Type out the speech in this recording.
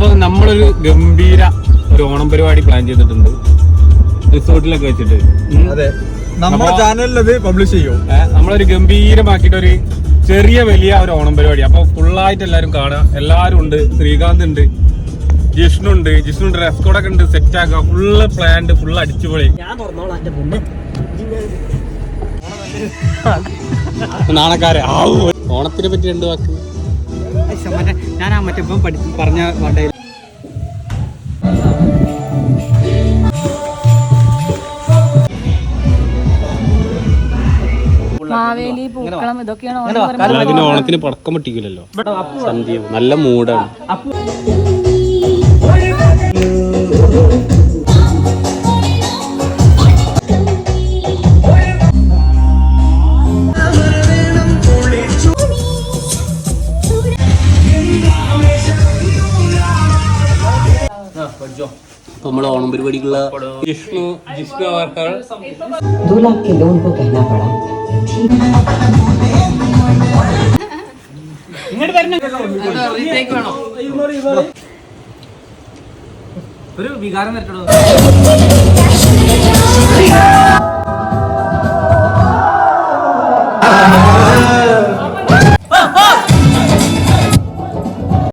അപ്പൊ നമ്മളൊരു ഗംഭീര ഒരു ഓണം പരിപാടി പ്ലാൻ ചെയ്തിട്ടുണ്ട് റിസോർട്ടിലൊക്കെ വെച്ചിട്ട്. അതെ, നമ്മുടെ ചാനലിൽ അത് പബ്ലിഷ് ചെയ്യും. നമ്മളൊരു ഗംഭീരമാക്കിയിട്ട് ഒരു ചെറിയ വലിയ ഒരു ഓണം പരിപാടി. അപ്പൊ ഫുള്ളായിട്ട് എല്ലാരും കാണാം. എല്ലാരും ഉണ്ട്. ശ്രീകാന്ത് ഉണ്ട്, ജിഷ്ണുണ്ട്, റെസ്കോഡൊക്കെ ഉണ്ട്. സെറ്റ് ആക്കുക. ഫുള്ള് പ്ലാന്റ്, ഫുള്ള് അടിച്ചുപൊളി. നാണക്കാരെ ഓണത്തിനെ പറ്റി 2 വാക്ക്. ഞാൻ മറ്റേ പറഞ്ഞ പാട്ടയിൽ മാവേലി, പൂക്കളം ഇതൊക്കെയാണ് ഓണത്തിന് പടക്കം പൊട്ടിക്കില്ലല്ലോ. സന്ധ്യ നല്ല മൂടാണ്. നമ്മളെ ഓണം പരിപാടിക്കുള്ള ജിഷ്ണു അവർക്കാൾ 2 लाख के लोन को कहना पड़ा। ഒരു വികാരം വരട്ടോ.